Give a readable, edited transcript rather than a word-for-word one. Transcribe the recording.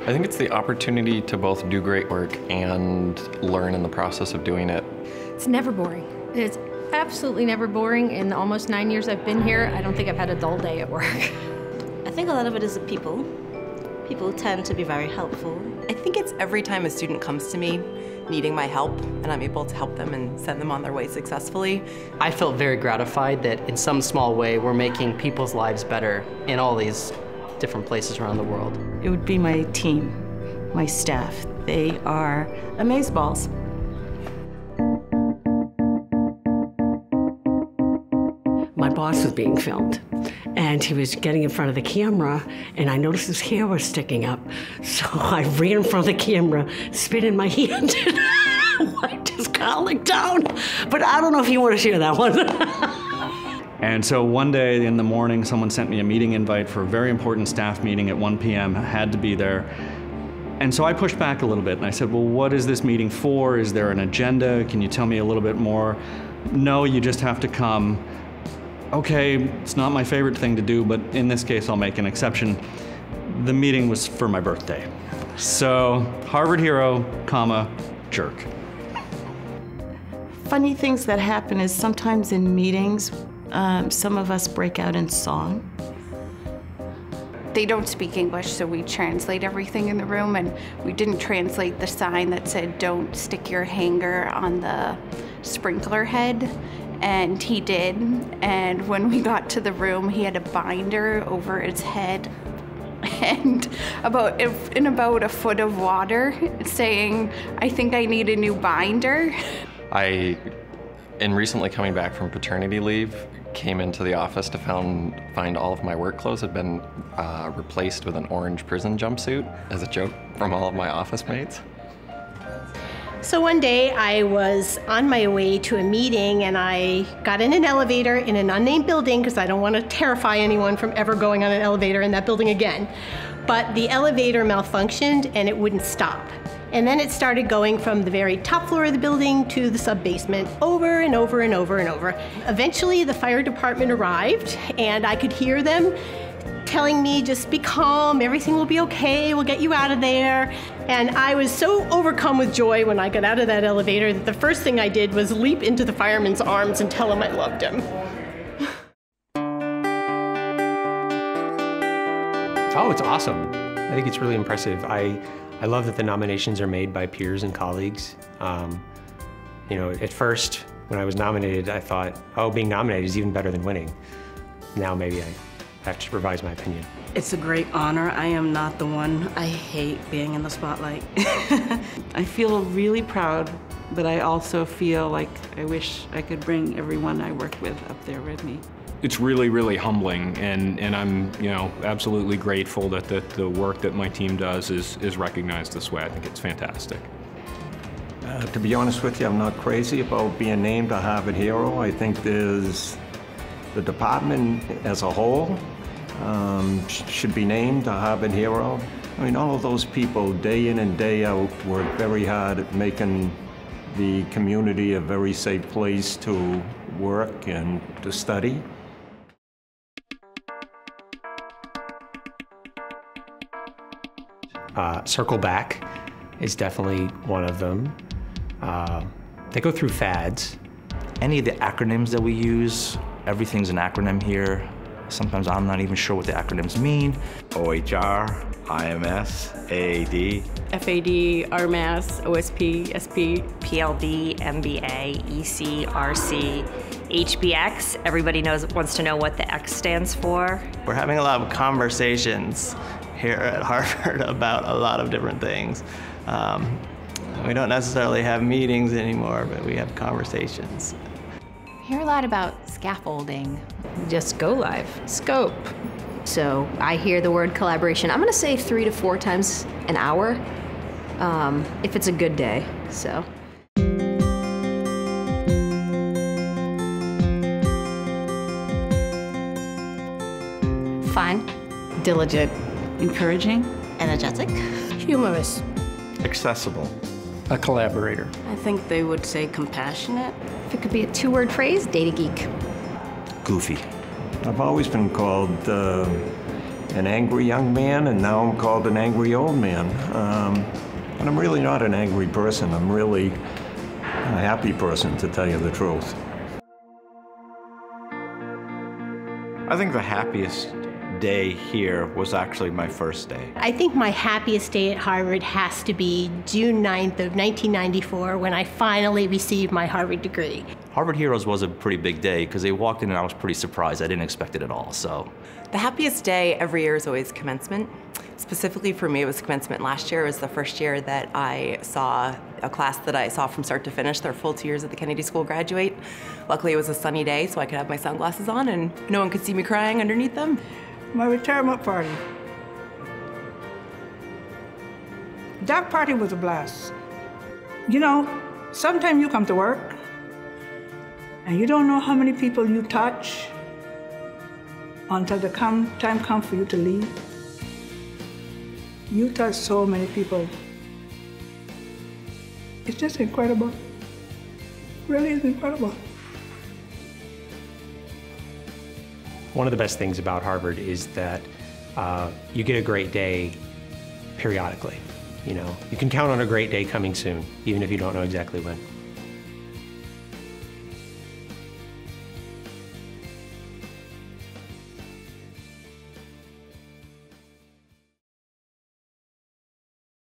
I think it's the opportunity to both do great work and learn in the process of doing it. It's never boring. It's absolutely never boring. In the almost 9 years I've been here, I don't think I've had a dull day at work. I think a lot of it is the people. People tend to be very helpful. I think it's every time a student comes to me needing my help and I'm able to help them and send them on their way successfully. I felt very gratified that in some small way we're making people's lives better in all these different places around the world. It would be my team, my staff. They are amazeballs. My boss was being filmed, and he was getting in front of the camera, and I noticed his hair was sticking up. So I ran in front of the camera, spit in my hand, and wiped his garlic down. But I don't know if you want to share that one. And so one day in the morning, someone sent me a meeting invite for a very important staff meeting at 1 p.m. I had to be there. And so I pushed back a little bit and I said, well, what is this meeting for? Is there an agenda? Can you tell me a little bit more? No, you just have to come. Okay, it's not my favorite thing to do, but in this case, I'll make an exception. The meeting was for my birthday. So Harvard hero, comma, jerk. Funny things that happen is sometimes in meetings, some of us break out in song. They don't speak English, so we translate everything in the room, and we didn't translate the sign that said, "Don't stick your hanger on the sprinkler head," and he did. And when we got to the room, he had a binder over his head and in about a foot of water saying, "I think I need a new binder." In recently coming back from paternity leave, came into the office to find all of my work clothes had been replaced with an orange prison jumpsuit as a joke from all of my office mates. So one day I was on my way to a meeting and I got in an elevator in an unnamed building because I don't want to terrify anyone from ever going on an elevator in that building again. But the elevator malfunctioned and it wouldn't stop. And then it started going from the very top floor of the building to the sub-basement over and over and over and over. Eventually the fire department arrived and I could hear them telling me, just be calm, everything will be okay, we'll get you out of there. And I was so overcome with joy when I got out of that elevator that the first thing I did was leap into the fireman's arms and tell him I loved him. Oh, it's awesome. I think it's really impressive. I love that the nominations are made by peers and colleagues. You know, at first, when I was nominated, I thought, oh, being nominated is even better than winning. Now maybe I have to revise my opinion. It's a great honor. I am not the one. I hate being in the spotlight. I feel really proud, but I also feel like I wish I could bring everyone I work with up there with me. It's really, really humbling, and I'm, absolutely grateful that the work that my team does is recognized this way. I think it's fantastic. To be honest with you, I'm not crazy about being named a Harvard hero. I think there's the department as a whole should be named a Harvard hero. I mean, all of those people, day in and day out, work very hard at making the community a very safe place to work and to study. Circle back is definitely one of them. They go through fads. Any of the acronyms that we use, everything's an acronym here. Sometimes I'm not even sure what the acronyms mean. OHR, IMS, AAD. FAD, RMAS, OSP, SP. PLB, MBA, EC, RC, HBX. Everybody wants to know what the X stands for. We're having a lot of conversations here at Harvard about a lot of different things. We don't necessarily have meetings anymore, but we have conversations. I hear a lot about scaffolding. Just go live. Scope. So I hear the word collaboration. I'm gonna say 3 to 4 times an hour, if it's a good day, so. Fun. Diligent. Encouraging. Energetic. Humorous. Accessible. A collaborator. I think they would say compassionate. If it could be a 2-word phrase, data geek. Goofy. I've always been called an angry young man, and now I'm called an angry old man. But I'm really not an angry person. I'm really a happy person, to tell you the truth. I think the happiest day here was actually my first day. I think my happiest day at Harvard has to be June 9th of 1994 when I finally received my Harvard degree. Harvard Heroes was a pretty big day because they walked in and I was pretty surprised. I didn't expect it at all, so. The happiest day every year is always commencement. Specifically for me, it was commencement last year. It was the first year that I saw a class that I saw from start to finish, their full 2 years at the Kennedy School graduate. Luckily, it was a sunny day, so I could have my sunglasses on and no one could see me crying underneath them. My retirement party. That party was a blast. You know, sometimes you come to work and you don't know how many people you touch until the time comes for you to leave. You touch so many people. It's just incredible. Really is incredible. One of the best things about Harvard is that you get a great day periodically. You know, you can count on a great day coming soon, even if you don't know exactly when.